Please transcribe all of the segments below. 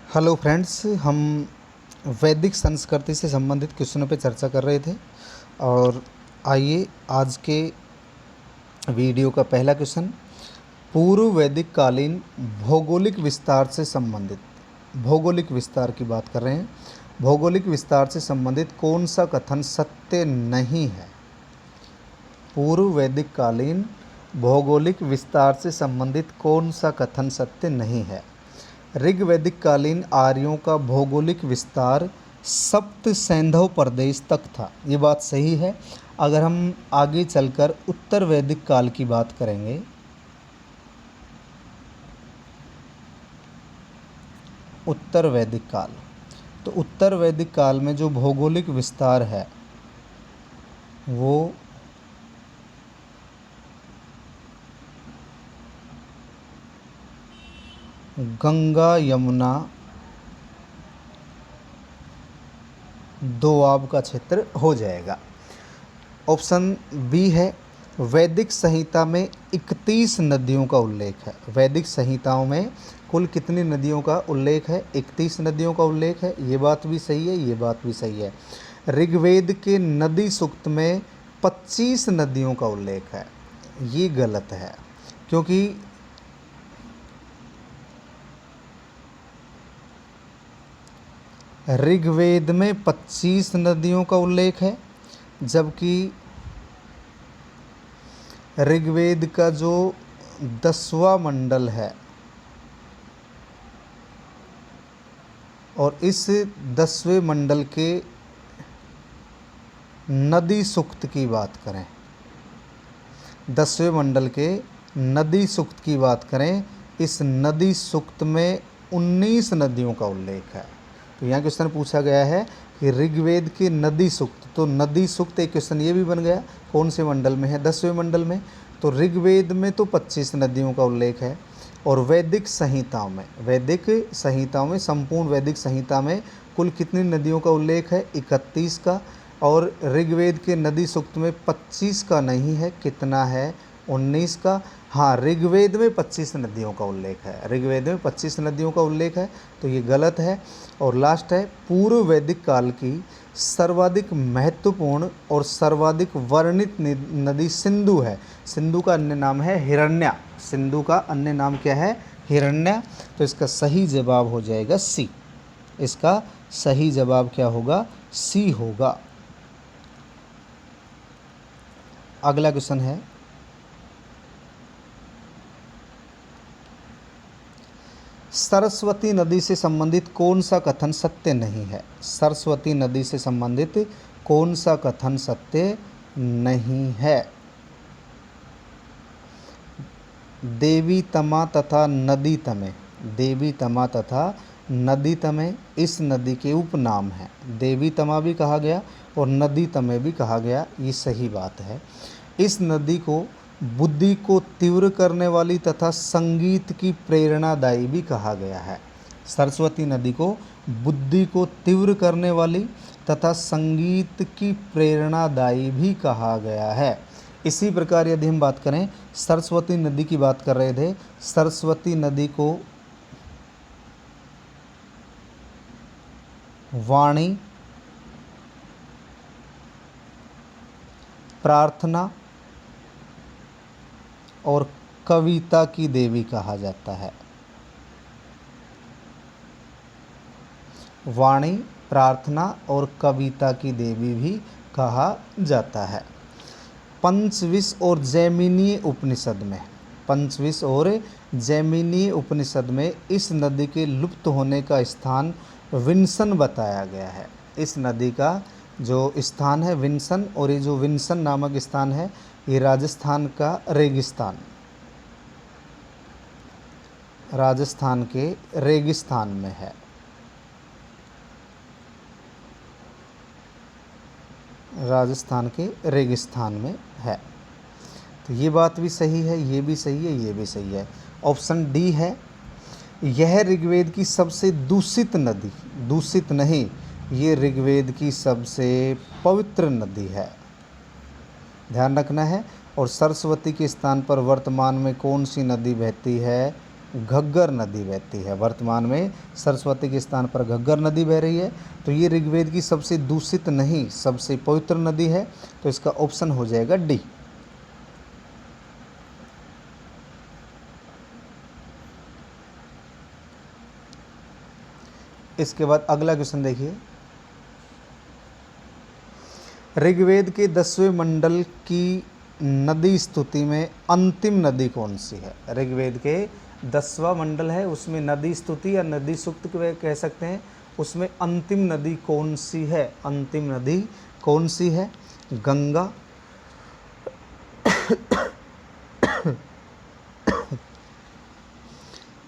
Hello friends, हम वैदिक संस्कृति से संबंधित क्वेश्चनों पे चर्चा कर रहे थे। और आइए आज के वीडियो का पहला क्वेश्चन, पूर्व वैदिक कालीन भौगोलिक विस्तार से संबंधित, भौगोलिक विस्तार की बात कर रहे हैं। भौगोलिक विस्तार से संबंधित कौन सा कथन सत्य नहीं है? पूर्व वैदिक कालीन भौगोलिक विस्तार से संबंधित कौन सा कथन सत्य नहीं है? ऋग्वैदिक कालीन आर्यों का भौगोलिक विस्तार सप्त सैंधव प्रदेश तक था, ये बात सही है। अगर हम आगे चलकर उत्तर वैदिक काल की बात करेंगे, उत्तर वैदिक काल, तो उत्तर वैदिक काल में जो भौगोलिक विस्तार है वो गंगा यमुना दोआब का क्षेत्र हो जाएगा। ऑप्शन बी है, वैदिक संहिता में 31 नदियों का उल्लेख है। वैदिक संहिताओं में कुल कितनी नदियों का उल्लेख है? 31 नदियों का उल्लेख है। ये बात भी सही है, ये बात भी सही है। ऋग्वेद के नदी सूक्त में 25 नदियों का उल्लेख है। ये गलत है, क्योंकि ऋग्वेद में 25 नदियों का उल्लेख है, जबकि ऋग्वेद का जो 10वां मंडल है और इस 10वें मंडल के नदी सूक्त की बात करें, 10वें मंडल के नदी सूक्त की बात करें, इस नदी सूक्त में 19 नदियों का उल्लेख है। तो यहाँ क्वेश्चन पूछा गया है कि ऋग्वेद के नदी सूक्त, तो नदी सूक्त एक क्वेश्चन ये भी बन गया, कौन से मंडल में है? 10वें मंडल में। तो ऋग्वेद में तो 25 नदियों का उल्लेख है, और वैदिक संहिताओं में, वैदिक संहिताओं में, संपूर्ण वैदिक संहिता में कुल कितनी नदियों का उल्लेख है? 31 का। और ऋग्वेद के नदी सूक्त में 25 का नहीं है, कितना है? 19 का। हाँ, ऋग्वेद में 25 नदियों का उल्लेख है, ऋग्वेद में 25 नदियों का उल्लेख है, तो ये गलत है। और लास्ट है, पूर्व वैदिक काल की सर्वाधिक महत्वपूर्ण और सर्वाधिक वर्णित नदी सिंधु है। सिंधु का अन्य नाम है हिरण्या। सिंधु का अन्य नाम क्या है? हिरण्या। तो इसका सही जवाब हो जाएगा सी। इसका सही जवाब क्या होगा? सी होगा। अगला क्वेश्चन है, सरस्वती नदी से संबंधित कौन सा कथन सत्य नहीं है? सरस्वती नदी से संबंधित कौन सा कथन सत्य नहीं है? देवी तमा तथा नदी तमे, देवी तमा तथा नदी तमे इस नदी के उपनाम हैं। देवी तमा भी कहा गया और नदी तमे भी कहा गया, ये सही बात है। इस नदी को बुद्धि को तीव्र करने वाली तथा संगीत की प्रेरणादायी भी कहा गया है। सरस्वती नदी को बुद्धि को तीव्र करने वाली तथा संगीत की प्रेरणादायी भी कहा गया है। इसी प्रकार यदि हम बात करें, सरस्वती नदी की बात कर रहे थे, सरस्वती नदी को वाणी, प्रार्थना और कविता की देवी कहा जाता है। वाणी, प्रार्थना और कविता की देवी भी कहा जाता है। पंचविश और जैमिनीय उपनिषद में, पंचविश और जैमिनीय उपनिषद में इस नदी के लुप्त होने का स्थान विंसन बताया गया है। इस नदी का जो स्थान है विंसन, और ये जो विंसन नामक स्थान है ये राजस्थान का रेगिस्तान, राजस्थान के रेगिस्तान में है। राजस्थान के रेगिस्तान में है। तो ये बात भी सही है, ये भी सही है, ये भी सही है। ऑप्शन डी है, यह ऋग्वेद की सबसे दूषित नदी, दूषित नहीं, ये ऋग्वेद की सबसे पवित्र नदी है, ध्यान रखना है। और सरस्वती के स्थान पर वर्तमान में कौन सी नदी बहती है? घग्गर नदी बहती है। वर्तमान में सरस्वती के स्थान पर घग्गर नदी बह रही है। तो ये ऋग्वेद की सबसे दूषित नहीं, सबसे पवित्र नदी है। तो इसका ऑप्शन हो जाएगा डी। इसके बाद अगला क्वेश्चन देखिए, ऋग्वेद के 10वें मंडल की नदी स्तुति में अंतिम नदी कौन सी है? ऋग्वेद के 10वां मंडल है, उसमें नदी स्तुति या नदी सूक्त कह सकते हैं, उसमें अंतिम नदी कौन सी है? अंतिम नदी कौन सी है? गंगा,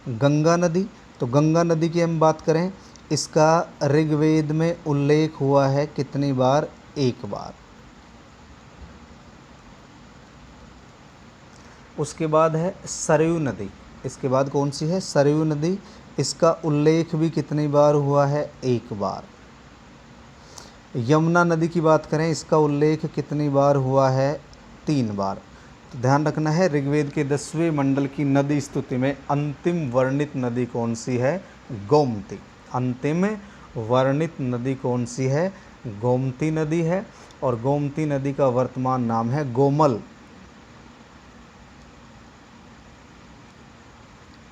गंगा नदी। तो गंगा नदी की हम बात करें, इसका ऋग्वेद में उल्लेख हुआ है कितनी बार? एक बार। उसके बाद है सरयू नदी। इसके बाद कौन सी है? सरयू नदी। इसका उल्लेख भी कितनी बार हुआ है? एक बार। यमुना नदी की बात करें, इसका उल्लेख कितनी बार हुआ है? 3 बार। तो ध्यान रखना है, ऋग्वेद के 10वें मंडल की नदी स्तुति में अंतिम वर्णित नदी कौन सी है? गोमती। अंतिम वर्णित नदी कौन सी है? गोमती नदी है। और गोमती नदी का वर्तमान नाम है गोमल।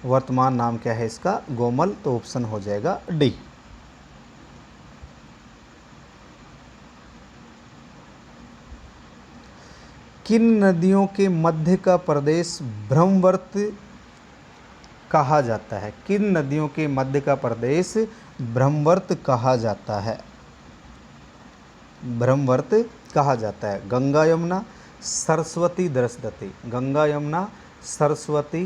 वर्तमान नाम क्या है इसका? गोमल। तो ऑप्शन हो जाएगा डी। किन नदियों के मध्य का प्रदेश ब्रह्मवर्त कहा जाता है? किन नदियों के मध्य का प्रदेश ब्रह्मवर्त कहा जाता है? ब्रह्मवर्त कहा जाता है। गंगा यमुना सरस्वती दृशदती, गंगा यमुना सरस्वती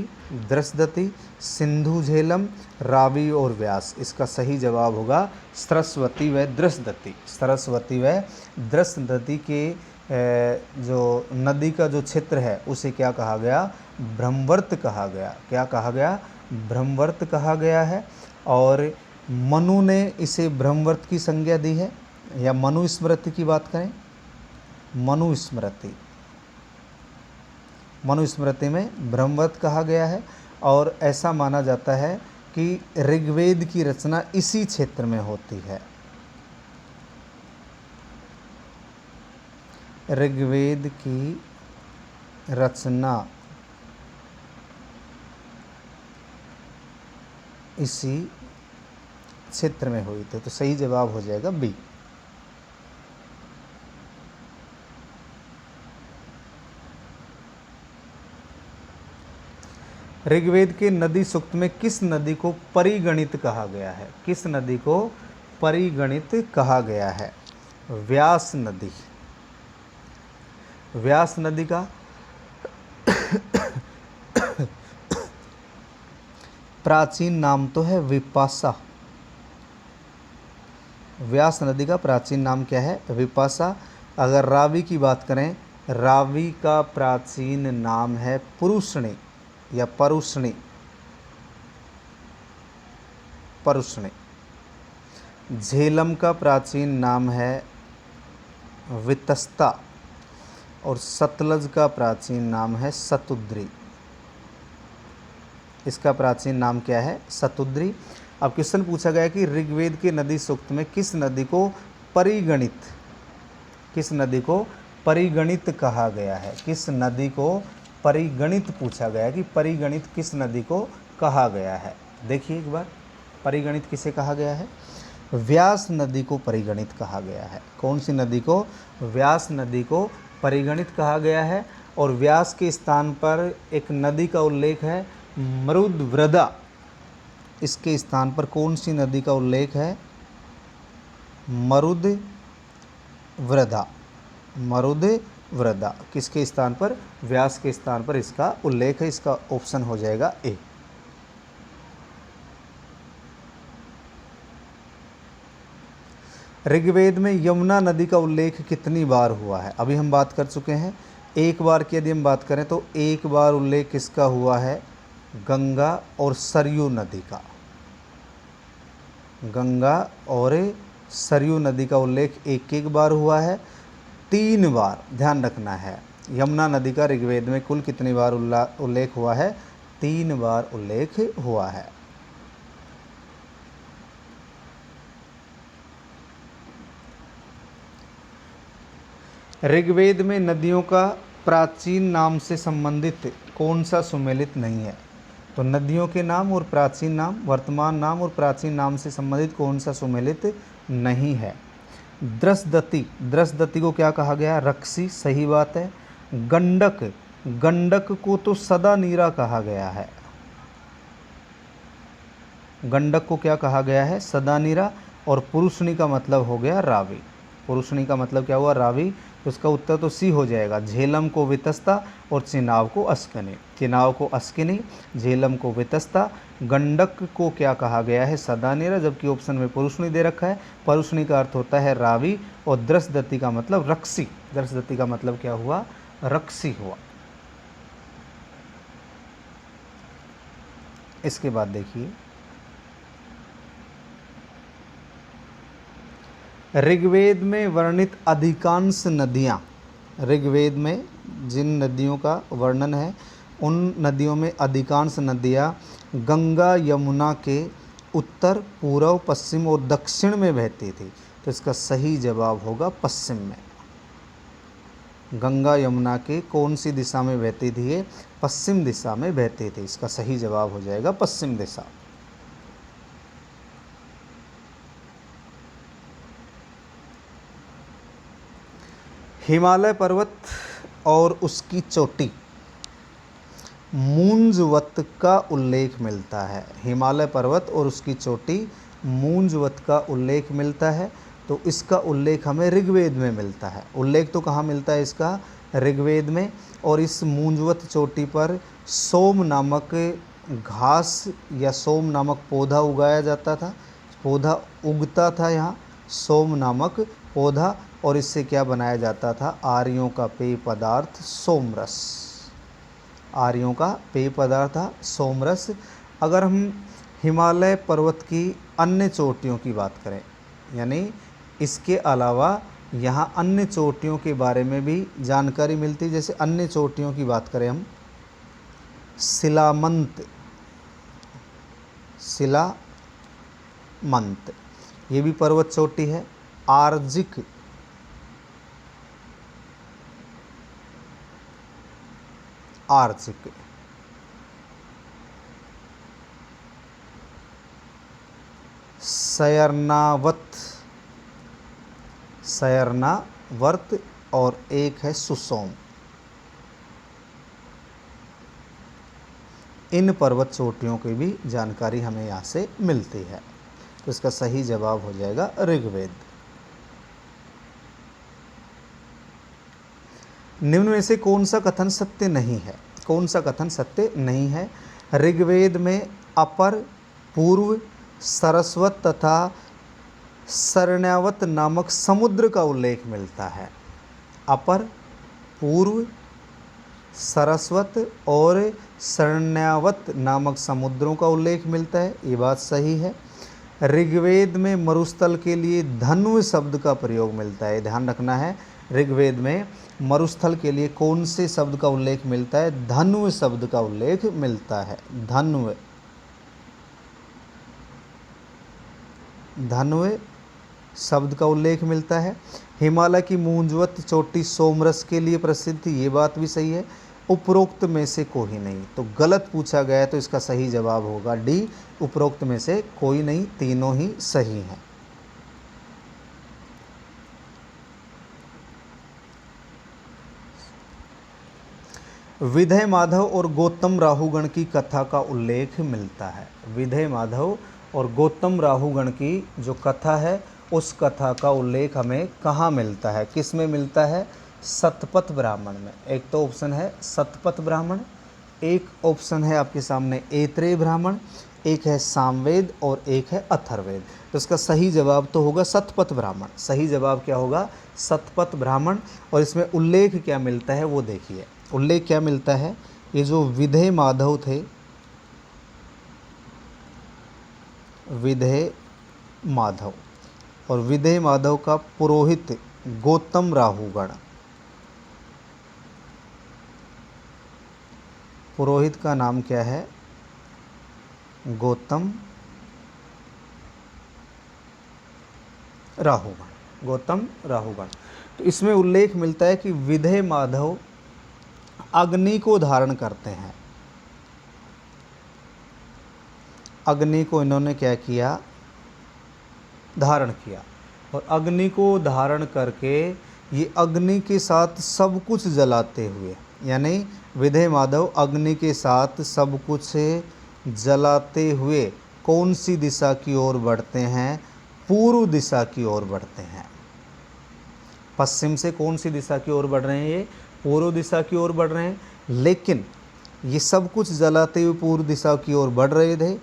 दृशदती, सिंधु झेलम, रावी और व्यास। इसका सही जवाब होगा सरस्वती व दृशदती। सरस्वती व दृशदती के जो नदी का जो क्षेत्र है उसे क्या कहा गया? ब्रह्मवर्त कहा गया। क्या कहा गया? ब्रह्मवर्त कहा गया है। और मनु ने इसे ब्रह्मवर्त की संज्ञा दी है। या मनुस्मृति की बात करें, मनुस्मृति, मनुस्मृति में ब्रह्मवर्त कहा गया है। और ऐसा माना जाता है कि ऋग्वेद की रचना इसी क्षेत्र में होती है। ऋग्वेद की रचना इसी क्षेत्र में हुई थी। तो सही जवाब हो जाएगा बी। ऋग्वेद के नदी सूक्त में किस नदी को परिगणित कहा गया है? किस नदी को परिगणित कहा गया है? व्यास नदी। व्यास नदी का प्राचीन नाम तो है विपाशा। व्यास नदी का प्राचीन नाम क्या है? विपाशा। अगर रावी की बात करें, रावी का प्राचीन नाम है पुरुषणी या परुष्णी। परुष्णी। झेलम का प्राचीन नाम है वितस्ता। और सतलज का प्राचीन नाम है सतुद्री। इसका प्राचीन नाम क्या है? सतुद्री। अब क्वेश्चन पूछा गया कि ऋग्वेद के नदी सूक्त में किस नदी को परिगणित, किस नदी को परिगणित कहा गया है? किस नदी को परिगणित पूछा गया कि परिगणित किस नदी को कहा गया है? देखिए एक बार, परिगणित किसे कहा गया है? व्यास नदी को परिगणित कहा गया है। कौन सी नदी को? व्यास नदी को परिगणित कहा गया है। और व्यास के स्थान पर एक नदी का उल्लेख है मरुद्वृदा। इसके स्थान पर कौन सी नदी का उल्लेख है? मरुद्वृदा। मरुद्वृदा किसके स्थान पर? व्यास के स्थान पर इसका उल्लेख है। इसका ऑप्शन हो जाएगा ए। ऋग्वेद में यमुना नदी का उल्लेख कितनी बार हुआ है? अभी हम बात कर चुके हैं, एक बार की यदि हम बात करें तो एक बार उल्लेख किसका हुआ है? गंगा और सरयू नदी का। गंगा और सरयू नदी का उल्लेख एक एक बार हुआ है। 3 बार ध्यान रखना है। यमुना नदी का ऋग्वेद में कुल कितनी बार उल्लेख हुआ है? 3 बार उल्लेख हुआ है। ऋग्वेद में नदियों का प्राचीन नाम से संबंधित कौन सा सुमेलित नहीं है? तो नदियों के नाम और प्राचीन नाम, वर्तमान नाम और प्राचीन नाम से संबंधित कौन सा सुमेलित नहीं है? द्रसदती, द्रसदती को क्या कहा गया? रक्षी, सही बात है। गंडक, गंडक को तो सदा नीरा कहा गया है। गंडक को क्या कहा गया है? सदा नीरा। और पुरुषनी का मतलब हो गया रावी। पुरुषनी का मतलब क्या हुआ? रावी। तो उसका उत्तर तो सी हो जाएगा। झेलम को वितस्ता और चिनाव को अस्किनी। चिनाव को अस्किनी, झेलम को वितस्ता। गंडक को क्या कहा गया है? सदा नीरा, जबकि ऑप्शन में पुरुषनी दे रखा है। पुरुषनी का अर्थ होता है रावी और द्रसदती का मतलब रक्षी। द्रसदती का मतलब क्या हुआ? रक्षी हुआ। इसके बाद देखिए, ऋग्वेद में वर्णित अधिकांश नदियाँ, ऋग्वेद में जिन नदियों का वर्णन है उन नदियों में अधिकांश नदियाँ गंगा यमुना के उत्तर, पूर्व, पश्चिम और दक्षिण में बहती थी। तो इसका सही जवाब होगा पश्चिम में। गंगा यमुना के कौन सी दिशा में बहती थी? ये पश्चिम दिशा में बहती थी। इसका सही जवाब हो जाएगा पश्चिम दिशा। हिमालय पर्वत और उसकी चोटी मूंजवत का उल्लेख मिलता है। हिमालय पर्वत और उसकी चोटी मूंजवत का उल्लेख मिलता है। तो इसका उल्लेख हमें ऋग्वेद में मिलता है। उल्लेख तो कहाँ मिलता है इसका? ऋग्वेद में। और इस मूंजवत चोटी पर सोम नामक घास या सोम नामक पौधा उगाया जाता था। पौधा उगता था यहाँ, सोम नामक पौधा। और इससे क्या बनाया जाता था? आर्यों का पेय पदार्थ सोमरस। आर्यों का पेय पदार्थ था सोमरस। अगर हम हिमालय पर्वत की अन्य चोटियों की बात करें, यानी इसके अलावा यहाँ अन्य चोटियों के बारे में भी जानकारी मिलती है। जैसे अन्य चोटियों की बात करें हम, शिलामंत, शिलामंत ये भी पर्वत चोटी है। आर्जिक, आर्जिक, सयरनावत, सयरनावर्त और एक है सुसोम। इन पर्वत चोटियों की भी जानकारी हमें यहाँ से मिलती है। तो इसका सही जवाब हो जाएगा ऋग्वेद। निम्न में से कौन सा कथन सत्य नहीं है? कौन सा कथन सत्य नहीं है? ऋग्वेद में अपर, पूर्व, सरस्वत तथा सरण्यावत नामक समुद्र का उल्लेख मिलता है। अपर, पूर्व, सरस्वत और सरण्यावत नामक समुद्रों का उल्लेख मिलता है। ये बात सही है। ऋग्वेद में मरुस्थल के लिए धन्व शब्द का प्रयोग मिलता है। ध्यान रखना है, ऋग्वेद में मरुस्थल के लिए कौन से शब्द का उल्लेख मिलता है? धन्व शब्द का उल्लेख मिलता है। धन्व, धन्व शब्द का उल्लेख मिलता है। हिमालय की मूंजवत चोटी सोमरस के लिए प्रसिद्ध थी। ये बात भी सही है। उपरोक्त में से कोई नहीं, तो गलत पूछा गया है। तो इसका सही जवाब होगा डी, उपरोक्त में से कोई नहीं। तीनों ही सही हैं। विधेय माधव और गौतम राहुगण की कथा का उल्लेख मिलता है। विधेय माधव और गौतम राहुगण की जो कथा है उस कथा का उल्लेख हमें कहाँ मिलता है? किस में मिलता है? शतपथ ब्राह्मण में। एक तो ऑप्शन है शतपथ ब्राह्मण, एक ऑप्शन है आपके सामने ऐत्रेय ब्राह्मण, एक है सामवेद और एक है अथर्ववेद। तो इसका सही जवाब तो होगा शतपथ ब्राह्मण। सही जवाब क्या होगा? शतपथ ब्राह्मण। और इसमें उल्लेख क्या मिलता है वो देखिए। उल्लेख क्या मिलता है? ये जो विधेय माधव थे, विधेय माधव, और विधेय माधव का पुरोहित गौतम राहुगण, पुरोहित का नाम क्या है? गौतम राहुगण। गौतम राहुगण। तो इसमें उल्लेख मिलता है कि विधेय माधव अग्नि को धारण करते हैं। अग्नि को इन्होंने क्या किया? धारण किया। और अग्नि को धारण करके ये अग्नि के साथ सब कुछ जलाते हुए, यानी विधेय माधव अग्नि के साथ सब कुछ जलाते हुए कौन सी दिशा की ओर बढ़ते हैं? पूर्व दिशा की ओर बढ़ते हैं। पश्चिम से कौन सी दिशा की ओर बढ़ रहे हैं? ये पूर्व दिशा की ओर बढ़ रहे हैं। लेकिन ये सब कुछ जलाते हुए पूर्व दिशा की ओर बढ़ रहे थे।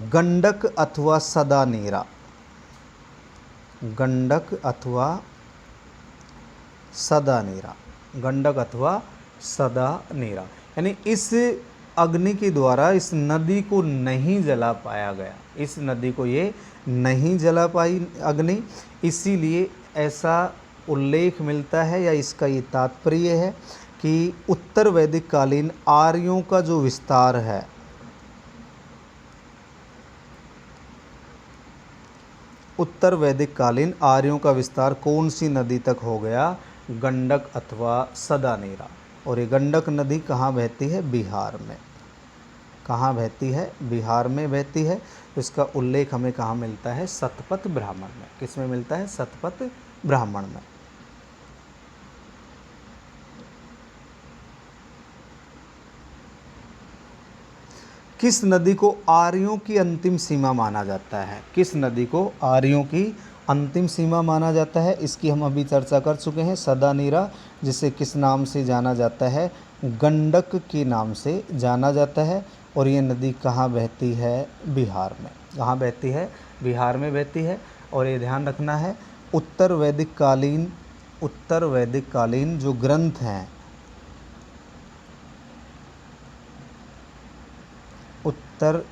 गंडक अथवा सदा नीरा, गंडक अथवा सदा नीरा, गंडक अथवा सदा नीरा, यानी इस अग्नि के द्वारा इस नदी को नहीं जला पाया गया। इस नदी को ये नहीं जला पाई अग्नि, इसीलिए ऐसा उल्लेख मिलता है या इसका ये तात्पर्य है कि उत्तर वैदिक कालीन आर्यों का जो विस्तार है, उत्तर वैदिक कालीन आर्यों का विस्तार कौन सी नदी तक हो गया? गंडक अथवा सदा नीरा। और ये गंडक नदी कहाँ बहती है? बिहार में। कहाँ बहती है? बिहार में बहती है। इसका उल्लेख हमें कहाँ मिलता है? शतपथ ब्राह्मण में। किस में मिलता है? शतपथ ब्राह्मण में। किस नदी को आर्यों की अंतिम सीमा माना जाता है? किस नदी को आर्यों की अंतिम सीमा माना जाता है? इसकी हम अभी चर्चा कर चुके हैं। सदा नीरा, जिसे किस नाम से जाना जाता है? गंडक के नाम से जाना जाता है। और ये नदी कहाँ बहती है? बिहार में। कहाँ बहती है? बिहार में बहती है। और ये ध्यान रखना है, उत्तर वैदिक कालीन जो ग्रंथ हैं, उत्तर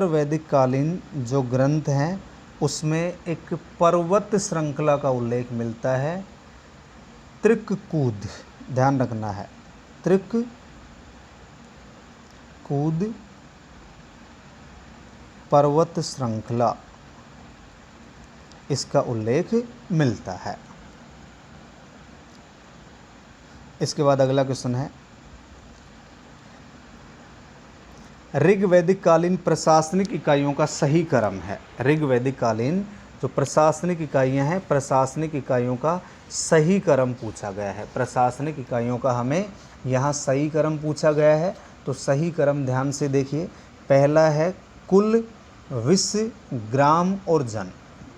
वैदिक कालीन जो ग्रंथ हैं उसमें एक पर्वत श्रृंखला का उल्लेख मिलता है, त्रिककूद। ध्यान रखना है, त्रिककूद पर्वत श्रृंखला, इसका उल्लेख मिलता है। इसके बाद अगला क्वेश्चन है, ऋग्वैदिक कालीन प्रशासनिक इकाइयों का सही क्रम है। ऋग्वैदिक कालीन जो प्रशासनिक इकाइयां हैं, प्रशासनिक इकाइयों का सही क्रम पूछा गया है। प्रशासनिक इकाइयों का हमें यहाँ सही क्रम पूछा गया है। तो सही क्रम ध्यान से देखिए। पहला है कुल, विश्व, ग्राम और जन।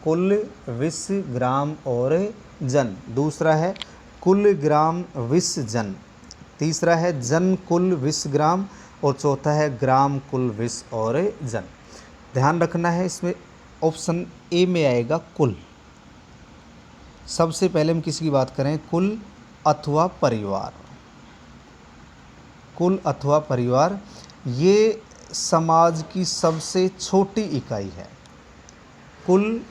कुल, विश्व, ग्राम और जन। दूसरा है कुल, ग्राम, विश्व, जन। तीसरा है जन, कुल, विश्व, ग्राम। और चौथा है ग्राम, कुल, विश्व और जन। ध्यान रखना है, इसमें ऑप्शन ए में आएगा कुल। सबसे पहले हम किसकी बात करें? कुल अथवा परिवार। कुल अथवा परिवार ये समाज की सबसे छोटी इकाई है। कुल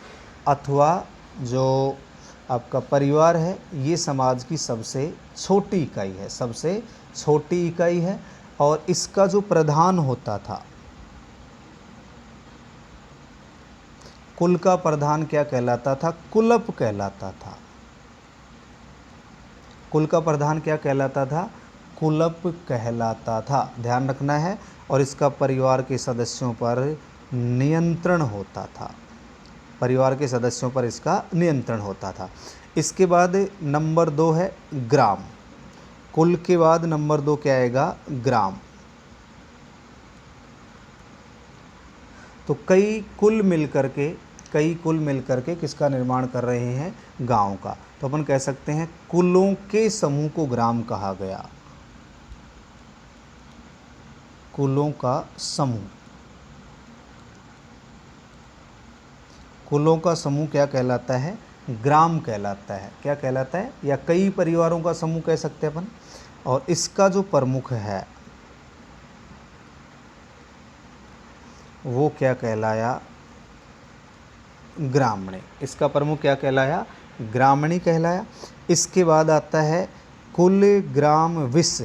अथवा जो आपका परिवार है ये समाज की सबसे छोटी इकाई है, सबसे छोटी इकाई है। और इसका जो प्रधान होता था, कुल का प्रधान क्या कहलाता था? कुलप कहलाता था। कुल का प्रधान क्या कहलाता था? कुलप कहलाता था। ध्यान रखना है। और इसका परिवार के सदस्यों पर नियंत्रण होता था। परिवार के सदस्यों पर इसका नियंत्रण होता था। इसके बाद नंबर 2 है ग्राम। कुल के बाद नंबर 2 क्या आएगा? ग्राम। तो कई कुल मिलकर के किसका निर्माण कर रहे हैं? गांव का। तो अपन कह सकते हैं कुलों के समूह को ग्राम कहा गया। कुलों का समूह, कुलों का समूह क्या कहलाता है? ग्राम कहलाता है। क्या कहलाता है? या कई परिवारों का समूह कह सकते हैं अपन। और इसका जो प्रमुख है वो क्या कहलाया? ग्रामणी। इसका प्रमुख क्या कहलाया? ग्रामणी कहलाया। इसके बाद आता है कुल ग्राम विष,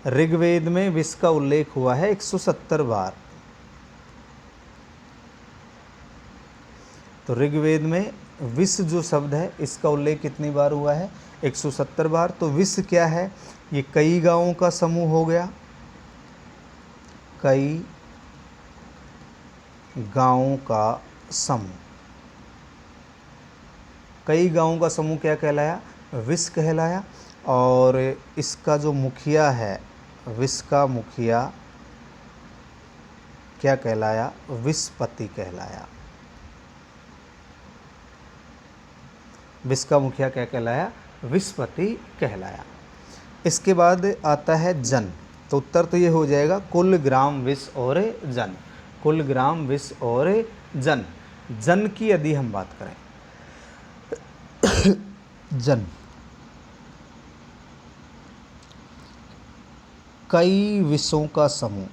ऋग्वेद में विष का उल्लेख हुआ है 170 बार। तो ऋग्वेद में विष जो शब्द है इसका उल्लेख कितनी बार हुआ है? 170 बार। तो विष क्या है? ये कई गांवों का समूह हो गया, कई गांवों का समूह। कई गांवों का समूह क्या कहलाया? विष कहलाया। और इसका जो मुखिया है, विष का मुखिया क्या कहलाया? विषपति कहलाया। विष का मुखिया क्या कहलाया? विषपति कहलाया। इसके बाद आता है जन। तो उत्तर तो ये हो जाएगा कुल ग्राम विष और जन। कुल ग्राम विष और जन। जन की यदि हम बात करें, जन कई विषों का समूह।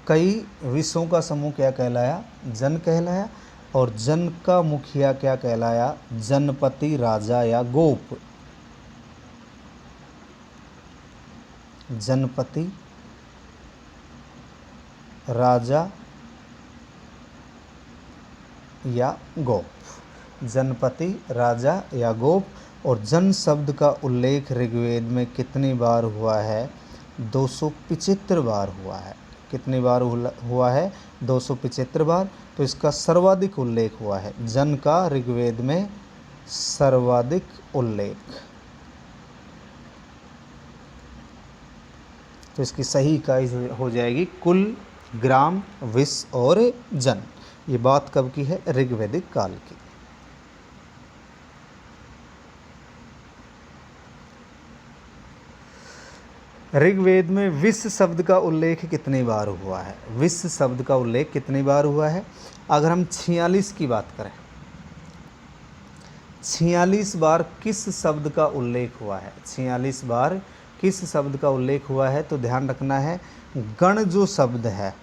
कई विषों का समूह क्या कहलाया? जन कहलाया। और जन का मुखिया क्या कहलाया? जनपति, राजा या गोप। जनपति, राजा या गोप। जनपति, राजा या गोप। और जन शब्द का उल्लेख ऋग्वेद में कितनी बार हुआ है? 275 बार हुआ है। कितनी बार हुआ है? 275 बार। तो इसका सर्वाधिक उल्लेख हुआ है, जन का ऋग्वेद में सर्वाधिक उल्लेख। तो इसकी सही इकाई हो जाएगी कुल ग्राम विष और जन। ये बात कब की है? ऋग्वैदिक काल की। ऋग्वेद में विष शब्द का उल्लेख कितनी बार हुआ है? विष शब्द का उल्लेख कितनी बार हुआ है? अगर हम 46 की बात करें, 46 बार किस शब्द का उल्लेख हुआ है? 46 बार किस शब्द का उल्लेख हुआ है? तो ध्यान रखना है, गण जो शब्द है,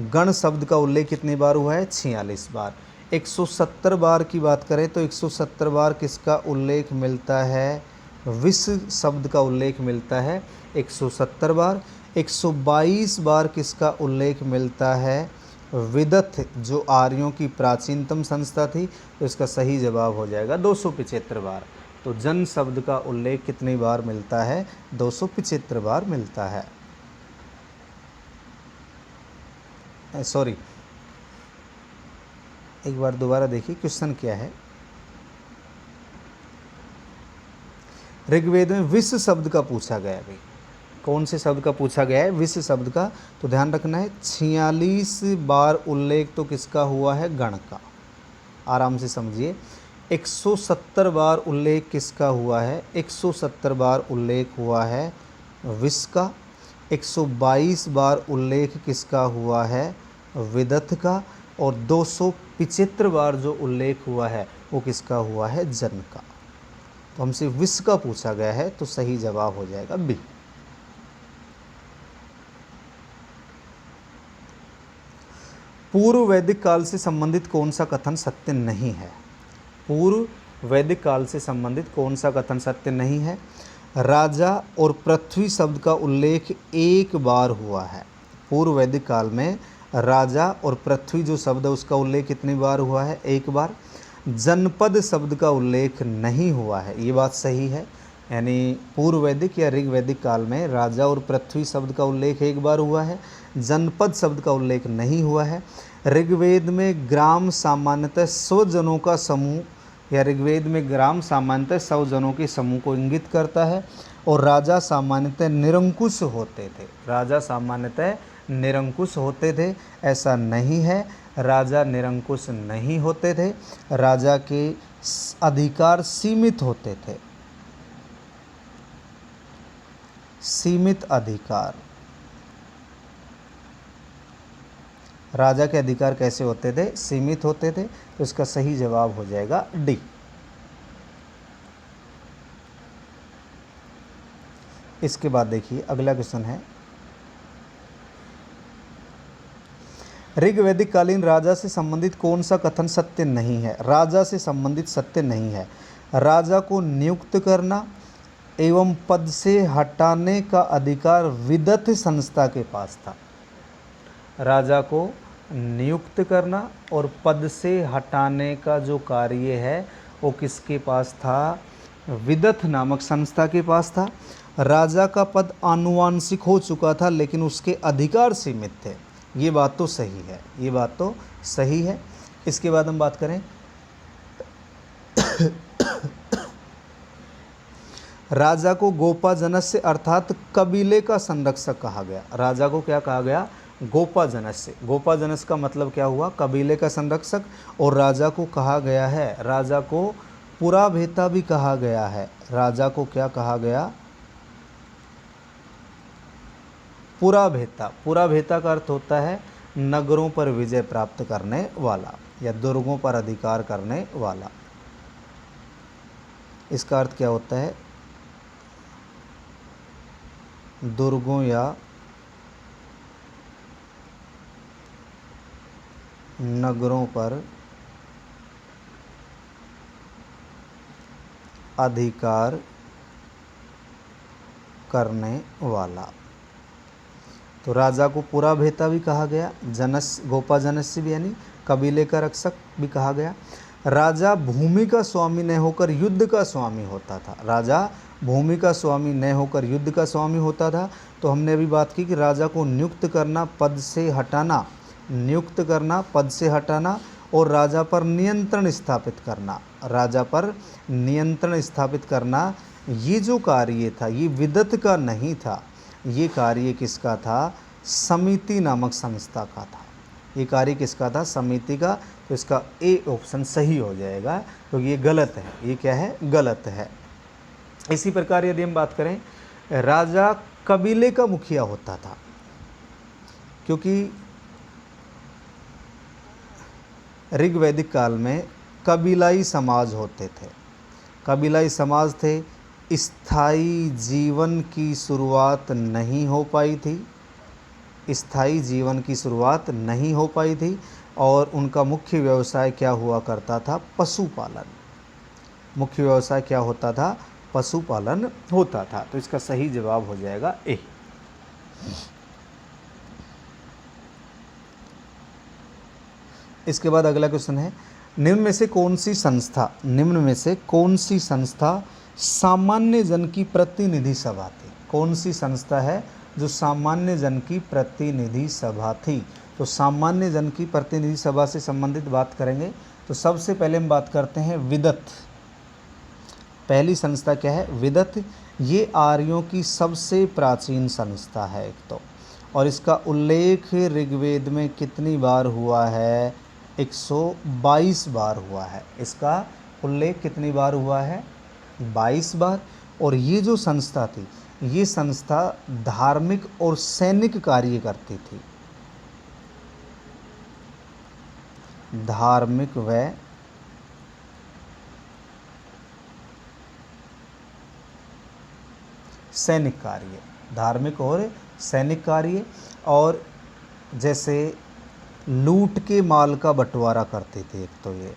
गण शब्द का उल्लेख कितनी बार हुआ है? 46 बार। 170 बार की बात करें तो 170 बार किसका उल्लेख मिलता है? विष शब्द का उल्लेख मिलता है 170 बार। 122 बार किसका उल्लेख मिलता है? विदथ, जो आर्यों की प्राचीनतम संस्था थी। तो इसका सही जवाब हो जाएगा 275 बार। तो जन शब्द का उल्लेख कितनी बार मिलता है? 275 बार मिलता है। सॉरी, एक बार दोबारा देखिए क्वेश्चन क्या है। ऋग्वेद में विष शब्द का पूछा गया है भाई। कौन से शब्द का पूछा गया है? विष शब्द का। तो ध्यान रखना है, 46 बार उल्लेख तो किसका हुआ है? गण का। आराम से समझिए। 170 बार उल्लेख किसका हुआ है? 170 बार उल्लेख हुआ है विष का। 122 बार उल्लेख किसका हुआ है? विदथ का। और 275 बार जो उल्लेख हुआ है वो किसका हुआ है? जन का। तो हमसे विष का पूछा गया है, तो सही जवाब हो जाएगा बी। पूर्व वैदिक काल से संबंधित कौन सा कथन सत्य नहीं है? पूर्व वैदिक काल से संबंधित कौन सा कथन सत्य नहीं है? राजा और पृथ्वी शब्द का उल्लेख एक बार हुआ है। पूर्व वैदिक काल में राजा और पृथ्वी जो शब्द है उसका उल्लेख कितनी बार हुआ है? एक बार। जनपद शब्द का उल्लेख नहीं हुआ है, ये बात सही है। यानी पूर्व वैदिक या ऋग्वैदिक काल में राजा और पृथ्वी शब्द का उल्लेख एक बार हुआ है, जनपद शब्द का उल्लेख नहीं हुआ है। ऋग्वेद में ग्राम सामान्यतः 100 जनों का समूह, या ऋग्वेद में ग्राम सामान्यतः 100 जनों के समूह को इंगित करता है। और राजा सामान्यतः निरंकुश होते थे। राजा सामान्यतः निरंकुश होते थे, ऐसा नहीं है। राजा निरंकुश नहीं होते थे, राजा के अधिकार सीमित होते थे। सीमित अधिकार। राजा के अधिकार कैसे होते थे? सीमित होते थे। तो इसका सही जवाब हो जाएगा डी। इसके बाद देखिए अगला क्वेश्चन है, ऋग्वैदिक कालीन राजा से संबंधित कौन सा कथन सत्य नहीं है? राजा से संबंधित सत्य नहीं है। राजा को नियुक्त करना एवं पद से हटाने का अधिकार विदत संस्था के पास था। राजा को नियुक्त करना और पद से हटाने का जो कार्य है वो किसके पास था? विदत नामक संस्था के पास था। राजा का पद आनुवांशिक हो चुका था लेकिन उसके अधिकार सीमित थे। ये बात तो सही है, ये बात तो सही है। इसके बाद हम बात करें राजा को गोपाजनस्य अर्थात कबीले का संरक्षक कहा गया। राजा को क्या कहा गया? गोपाजनस्य। गोपाजनस्य का मतलब क्या हुआ? कबीले का संरक्षक। और राजा को कहा गया है, राजा को पुराभेता भी कहा गया है। राजा को क्या कहा गया? पुराभेता। पुराभेता का अर्थ होता है नगरों पर विजय प्राप्त करने वाला या दुर्गों पर अधिकार करने वाला। इसका अर्थ क्या होता है? दुर्गों या नगरों पर अधिकार करने वाला। तो राजा को पुराभेता भी कहा गया, गोपाजनस्य भी यानी कबीले का रक्षक भी कहा गया। राजा भूमि का स्वामी न होकर युद्ध का स्वामी होता था। राजा भूमि का स्वामी न होकर युद्ध का स्वामी होता था। तो हमने अभी बात की कि राजा को नियुक्त करना, पद से हटाना, नियुक्त करना, पद से हटाना और राजा पर नियंत्रण स्थापित करना। राजा पर नियंत्रण स्थापित करना, ये जो कार्य था ये विदत का नहीं था। ये कार्य किसका था? समिति नामक संस्था का था। ये कार्य किसका था? समिति का। तो इसका ए ऑप्शन सही हो जाएगा, तो ये गलत है। ये क्या है? गलत है। इसी प्रकार यदि हम बात करें, राजा कबीले का मुखिया होता था, क्योंकि ऋग्वैदिक काल में कबीलाई समाज होते थे। कबीलाई समाज थे, स्थायी जीवन की शुरुआत नहीं हो पाई थी। स्थायी जीवन की शुरुआत नहीं हो पाई थी और उनका मुख्य व्यवसाय क्या हुआ करता था? पशुपालन। मुख्य व्यवसाय क्या होता था? पशुपालन होता था। तो इसका सही जवाब हो जाएगा ए। इसके बाद अगला क्वेश्चन है, निम्न में से कौन सी संस्था सामान्य जन की प्रतिनिधि सभा थी? कौन सी संस्था है जो सामान्य जन की प्रतिनिधि सभा थी? तो सामान्य जन की प्रतिनिधि सभा से संबंधित बात करेंगे तो सबसे पहले हम बात करते हैं विदत। पहली संस्था क्या है? विदत। ये आर्यों की सबसे प्राचीन संस्था है एक तो, और इसका उल्लेख ऋग्वेद में कितनी बार हुआ है? 122 बार हुआ है। इसका उल्लेख कितनी बार हुआ है? 22 बार। और ये जो संस्था थी, ये संस्था धार्मिक और सैनिक कार्य करती थी। धार्मिक व सैनिक कार्य, धार्मिक और सैनिक कार्य, और जैसे लूट के माल का बंटवारा करते थे। एक तो ये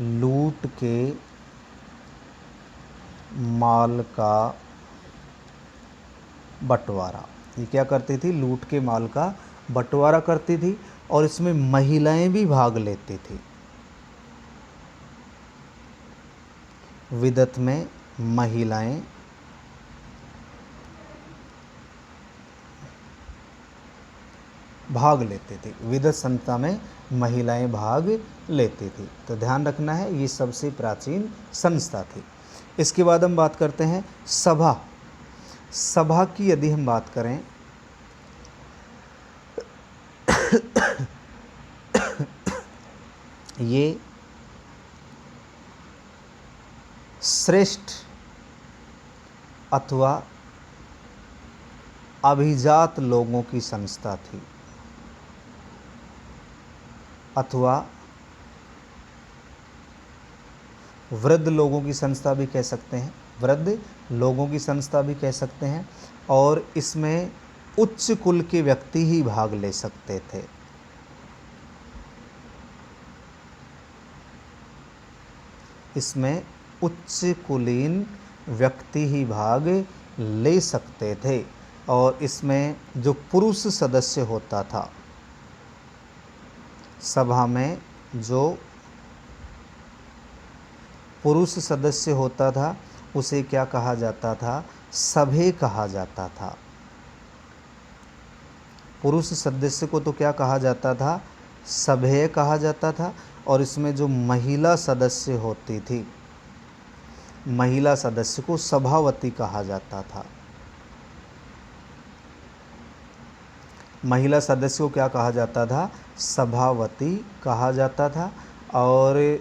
लूट के माल का बंटवारा, ये क्या करती थी? लूट के माल का बंटवारा करती थी और इसमें महिलाएं भी भाग लेती थी। विदत में महिलाएं भाग लेते थे। विदत संस्था में महिलाएं भाग लेती थी। तो ध्यान रखना है, ये सबसे प्राचीन संस्था थी। इसके बाद हम बात करते हैं सभा। सभा की यदि हम बात करें ये श्रेष्ठ अथवा अभिजात लोगों की संस्था थी, अथवा वृद्ध लोगों की संस्था भी कह सकते हैं। वृद्ध लोगों की संस्था भी कह सकते हैं। और इसमें उच्च कुल के व्यक्ति ही भाग ले सकते थे। इसमें उच्च कुलीन व्यक्ति ही भाग ले सकते थे और इसमें जो पुरुष सदस्य होता था, सभा में जो पुरुष सदस्य होता था उसे क्या कहा जाता था? सभ्य कहा जाता था। पुरुष सदस्य को तो क्या कहा जाता था? सभ्य कहा जाता था। और इसमें जो महिला सदस्य होती थी, महिला सदस्य को सभावती कहा जाता था। महिला सदस्य को क्या कहा जाता था? सभावती कहा जाता था। और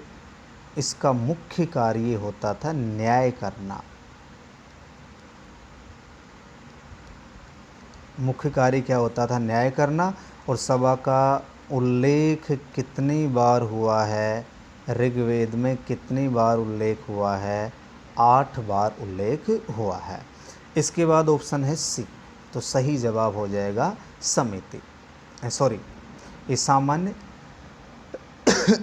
इसका मुख्य कार्य होता था न्याय करना। मुख्य कार्य क्या होता था? न्याय करना। और सभा का उल्लेख कितनी बार हुआ है? ऋग्वेद में कितनी बार उल्लेख हुआ है? 8 बार उल्लेख हुआ है। इसके बाद ऑप्शन है सी, तो सही जवाब हो जाएगा समिति। सॉरी, ये सामान्य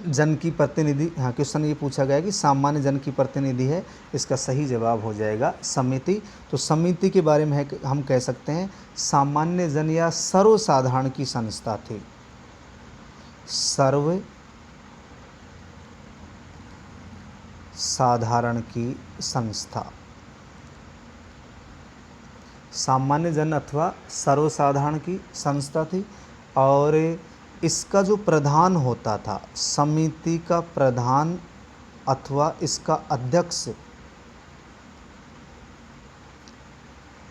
जन की प्रतिनिधि। हाँ, क्वेश्चन ये पूछा गया कि सामान्य जन की प्रतिनिधि है, इसका सही जवाब हो जाएगा समिति। तो समिति के बारे में है हम कह सकते हैं सामान्य जन या सर्वसाधारण की संस्था थी। सर्व साधारण की संस्था, सामान्य जन अथवा सर्वसाधारण की संस्था थी। और इसका जो प्रधान होता था, समिति का प्रधान अथवा इसका अध्यक्ष,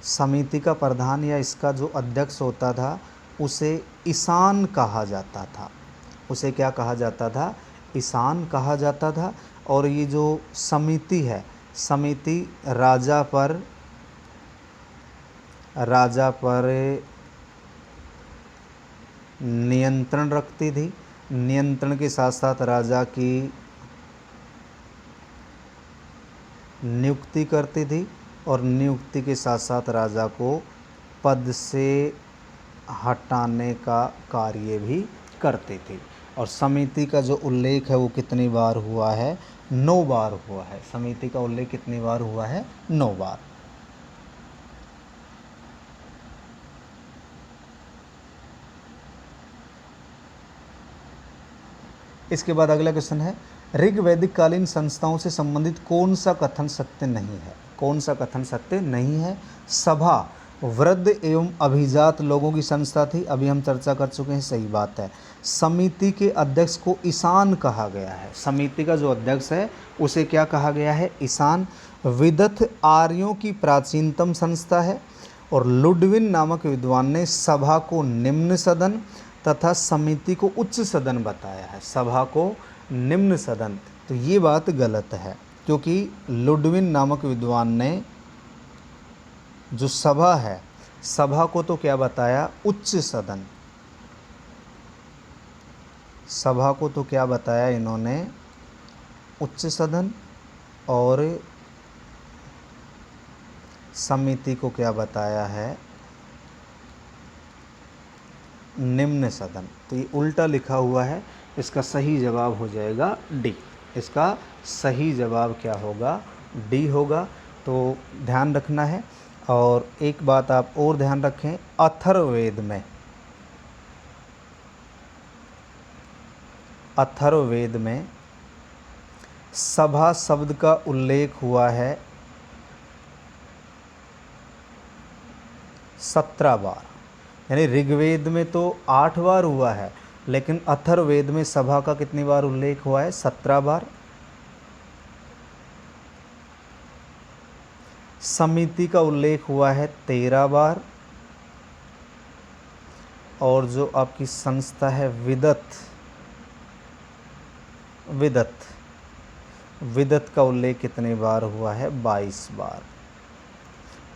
समिति का प्रधान या इसका जो अध्यक्ष होता था उसे ईशान कहा जाता था। उसे क्या कहा जाता था? ईशान कहा जाता था। और ये जो समिति है, समिति राजा पर नियंत्रण रखती थी। नियंत्रण के साथ साथ राजा की नियुक्ति करती थी और नियुक्ति के साथ साथ राजा को पद से हटाने का कार्य भी करती थी। और समिति का जो उल्लेख है वो कितनी बार हुआ है? 9 बार हुआ है। समिति का उल्लेख कितनी बार हुआ है? 9 बार। इसके बाद अगला क्वेश्चन है ऋग्वैदिक कालीन संस्थाओं से संबंधित कौन सा कथन सत्य नहीं है? कौन सा कथन सत्य नहीं है? सभा वृद्ध एवं अभिजात लोगों की संस्था थी, अभी हम चर्चा कर चुके हैं, सही बात है। समिति के अध्यक्ष को ईशान कहा गया है। समिति का जो अध्यक्ष है उसे क्या कहा गया है? ईशान। विदथ आर्यों की प्राचीनतम संस्था है। और लुडविन नामक विद्वान ने सभा को निम्न सदन तथा समिति को उच्च सदन बताया है। सभा को निम्न सदन, तो ये बात गलत है, क्योंकि लुडविन नामक विद्वान ने जो सभा है, सभा को तो क्या बताया? उच्च सदन। सभा को तो क्या बताया इन्होंने? उच्च सदन। और समिति को क्या बताया है? निम्न सदन। तो ये उल्टा लिखा हुआ है, इसका सही जवाब हो जाएगा डी। इसका सही जवाब क्या होगा? डी होगा। तो ध्यान रखना है। और एक बात आप और ध्यान रखें, अथर्ववेद में सभा शब्द का उल्लेख हुआ है 17 बार। यानी ऋग्वेद में तो 8 बार हुआ है, लेकिन अथर्ववेद में सभा का कितनी बार उल्लेख हुआ है? 17 बार। समिति का उल्लेख हुआ है 13 बार। और जो आपकी संस्था है विदत का उल्लेख कितने बार हुआ है? 22 बार।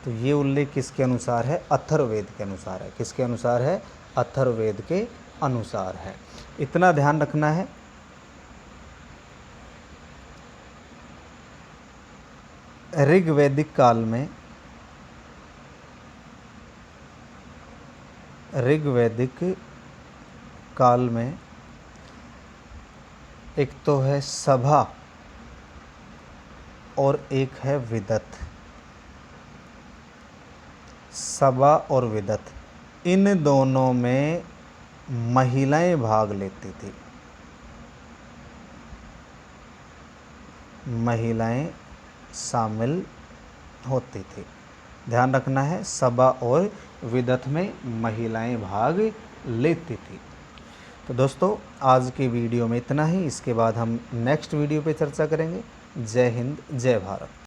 तो ये उल्लेख किसके अनुसार है? अथर्ववेद के अनुसार है। किसके अनुसार है? अथर्ववेद के अनुसार है। इतना ध्यान रखना है। ऋग्वैदिक काल में ऋग्वैदिक काल में एक तो है सभा और एक है विदत। सभा और विदत, इन दोनों में महिलाएं भाग लेती थी। महिलाएं शामिल होती थी। ध्यान रखना है, सभा और विदत में महिलाएं भाग लेती थी। तो दोस्तों आज की वीडियो में इतना ही। इसके बाद हम नेक्स्ट वीडियो पे चर्चा करेंगे। जय हिंद, जय भारत।